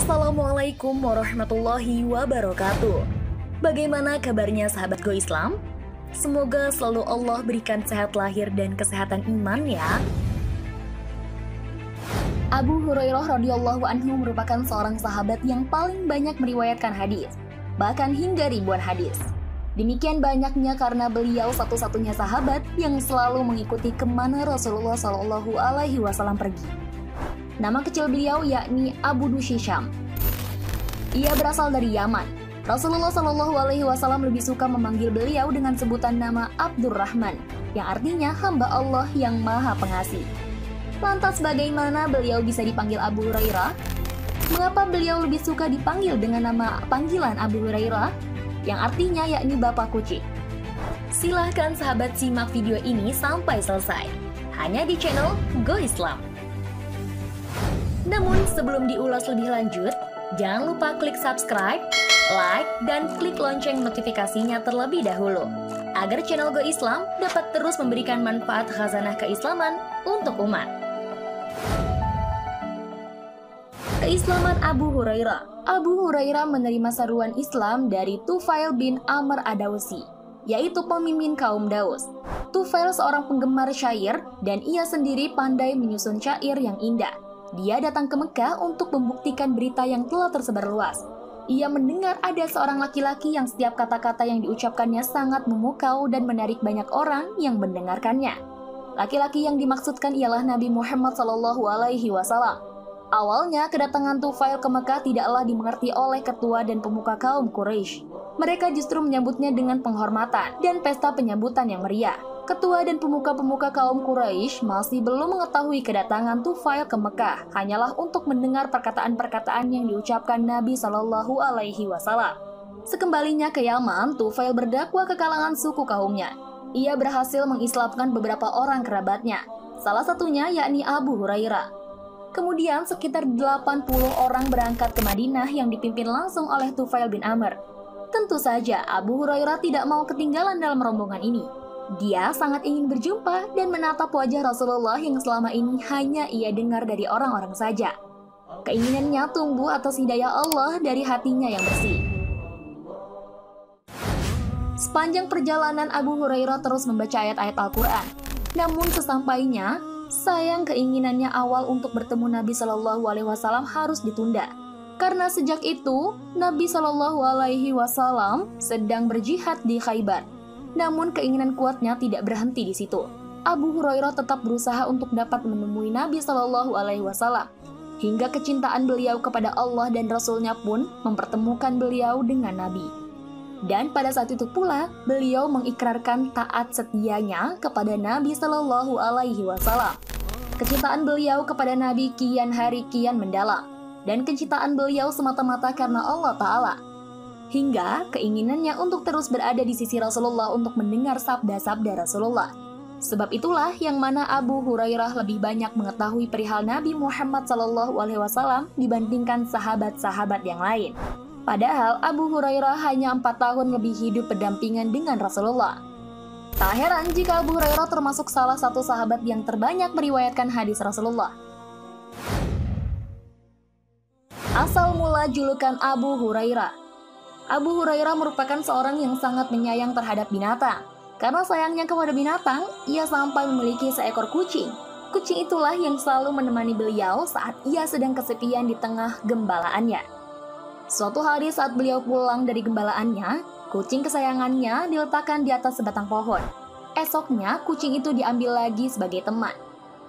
Assalamualaikum warahmatullahi wabarakatuh. Bagaimana kabarnya sahabat Go Islam? Semoga selalu Allah berikan sehat lahir dan kesehatan iman ya. Abu Hurairah radhiyallahu anhu merupakan seorang sahabat yang paling banyak meriwayatkan hadis, bahkan hingga ribuan hadis. Demikian banyaknya karena beliau satu-satunya sahabat yang selalu mengikuti kemana Rasulullah Shallallahu Alaihi Wasallam pergi. Nama kecil beliau yakni Abu Dushisham. Ia berasal dari Yaman. Rasulullah Shallallahu Alaihi Wasallam lebih suka memanggil beliau dengan sebutan nama Abdurrahman, yang artinya hamba Allah yang Maha Pengasih. Lantas bagaimana beliau bisa dipanggil Abu Hurairah? Mengapa beliau lebih suka dipanggil dengan nama panggilan Abu Hurairah, yang artinya yakni Bapak Kucing? Silahkan sahabat simak video ini sampai selesai, hanya di channel Go Islam. Namun sebelum diulas lebih lanjut, jangan lupa klik subscribe, like, dan klik lonceng notifikasinya terlebih dahulu, agar channel Go Islam dapat terus memberikan manfaat khazanah keislaman untuk umat. Keislaman Abu Hurairah. Abu Hurairah menerima seruan Islam dari Tufail bin Amr Ad-Dausi, yaitu pemimpin kaum Daus. Tufail seorang penggemar syair, dan ia sendiri pandai menyusun syair yang indah. Dia datang ke Mekah untuk membuktikan berita yang telah tersebar luas. Ia mendengar ada seorang laki-laki yang setiap kata-kata yang diucapkannya sangat memukau dan menarik banyak orang yang mendengarkannya. Laki-laki yang dimaksudkan ialah Nabi Muhammad SAW. Awalnya, kedatangan Tufail ke Mekah tidaklah dimengerti oleh ketua dan pemuka kaum Quraisy. Mereka justru menyambutnya dengan penghormatan dan pesta penyambutan yang meriah. Ketua dan pemuka-pemuka kaum Quraisy masih belum mengetahui kedatangan Tufail ke Mekah, hanyalah untuk mendengar perkataan-perkataan yang diucapkan Nabi Shallallahu Alaihi Wasallam. Sekembalinya ke Yaman, Tufail berdakwah ke kalangan suku kaumnya. Ia berhasil mengislamkan beberapa orang kerabatnya, salah satunya yakni Abu Hurairah. Kemudian sekitar 80 orang berangkat ke Madinah yang dipimpin langsung oleh Tufail bin Amr. Tentu saja Abu Hurairah tidak mau ketinggalan dalam rombongan ini. Dia sangat ingin berjumpa dan menatap wajah Rasulullah yang selama ini hanya ia dengar dari orang-orang saja. Keinginannya tumbuh atas hidayah Allah dari hatinya yang bersih. Sepanjang perjalanan Abu Hurairah terus membaca ayat-ayat Al-Quran. Namun sesampainya, sayang keinginannya awal untuk bertemu Nabi Shallallahu Alaihi Wasallam harus ditunda. Karena sejak itu, Nabi Shallallahu Alaihi Wasallam sedang berjihad di Khaybar. Namun keinginan kuatnya tidak berhenti di situ. Abu Hurairah tetap berusaha untuk dapat menemui Nabi Shallallahu Alaihi Wasallam. Hingga kecintaan beliau kepada Allah dan Rasulnya pun mempertemukan beliau dengan Nabi. Dan pada saat itu pula, beliau mengikrarkan taat setianya kepada Nabi Shallallahu Alaihi Wasallam. Kecintaan beliau kepada Nabi kian hari kian mendalam, dan kecintaan beliau semata-mata karena Allah Ta'ala. Hingga keinginannya untuk terus berada di sisi Rasulullah untuk mendengar sabda-sabda Rasulullah. Sebab itulah yang mana Abu Hurairah lebih banyak mengetahui perihal Nabi Muhammad SAW dibandingkan sahabat-sahabat yang lain. Padahal Abu Hurairah hanya 4 tahun lebih hidup berdampingan dengan Rasulullah. Tak heran jika Abu Hurairah termasuk salah satu sahabat yang terbanyak meriwayatkan hadis Rasulullah. Asal mula julukan Abu Hurairah. Abu Hurairah merupakan seorang yang sangat menyayang terhadap binatang. Karena sayangnya kepada binatang, ia sampai memiliki seekor kucing. Kucing itulah yang selalu menemani beliau saat ia sedang kesepian di tengah gembalaannya. Suatu hari saat beliau pulang dari gembalaannya, kucing kesayangannya diletakkan di atas sebatang pohon. Esoknya, kucing itu diambil lagi sebagai teman.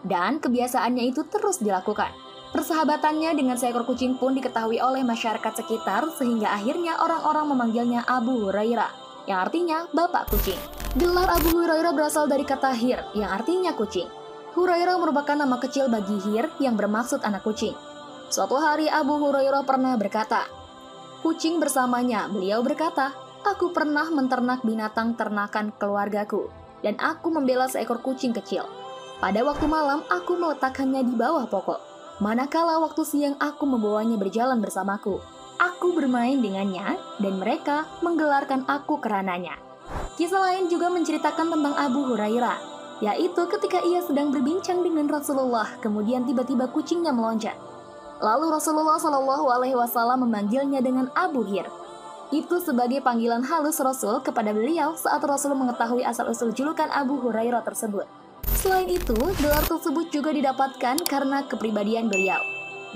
Dan kebiasaannya itu terus dilakukan. Persahabatannya dengan seekor kucing pun diketahui oleh masyarakat sekitar sehingga akhirnya orang-orang memanggilnya Abu Hurairah, yang artinya Bapak Kucing. Gelar Abu Hurairah berasal dari kata Hir, yang artinya kucing. Hurairah merupakan nama kecil bagi Hir yang bermaksud anak kucing. Suatu hari Abu Hurairah pernah berkata, "Kucing bersamanya." Beliau berkata, "Aku pernah menternak binatang ternakan keluargaku, dan aku membela seekor kucing kecil. Pada waktu malam, aku meletakkannya di bawah pokok. Manakala waktu siang aku membawanya berjalan bersamaku. Aku bermain dengannya, dan mereka menggelarkan aku kerananya." Kisah lain juga menceritakan tentang Abu Hurairah, yaitu ketika ia sedang berbincang dengan Rasulullah, kemudian tiba-tiba kucingnya meloncat. Lalu Rasulullah Shallallahu Alaihi Wasallam memanggilnya dengan Abu Hir. Itu sebagai panggilan halus Rasul kepada beliau saat Rasul mengetahui asal-usul julukan Abu Hurairah tersebut. Selain itu, gelar tersebut juga didapatkan karena kepribadian beliau.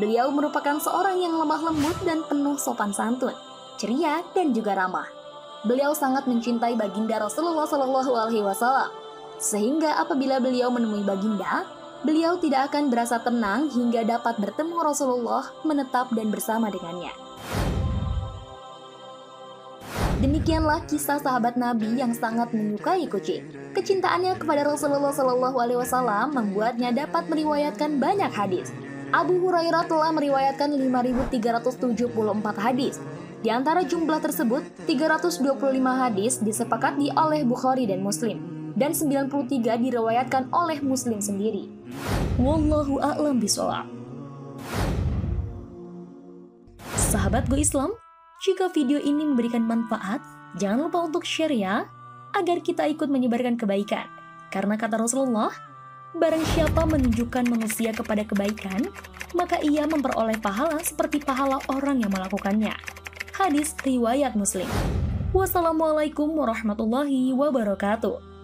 Beliau merupakan seorang yang lemah lembut dan penuh sopan santun, ceria dan juga ramah. Beliau sangat mencintai baginda Rasulullah Shallallahu Alaihi Wasallam, sehingga apabila beliau menemui baginda, beliau tidak akan berasa tenang hingga dapat bertemu Rasulullah, menetap dan bersama dengannya. Demikianlah kisah sahabat Nabi yang sangat menyukai kucing. Kecintaannya kepada Rasulullah Shallallahu Alaihi Wasallam membuatnya dapat meriwayatkan banyak hadis. Abu Hurairah telah meriwayatkan 5.374 hadis. Di antara jumlah tersebut, 325 hadis disepakati oleh Bukhari dan Muslim, dan 93 diriwayatkan oleh Muslim sendiri. Wallahu a'lam bishawab. Sahabat Go Islam, jika video ini memberikan manfaat, jangan lupa untuk share ya, agar kita ikut menyebarkan kebaikan. Karena kata Rasulullah, barang siapa menunjukkan manusia kepada kebaikan, maka ia memperoleh pahala seperti pahala orang yang melakukannya. Hadis riwayat Muslim. Wassalamualaikum warahmatullahi wabarakatuh.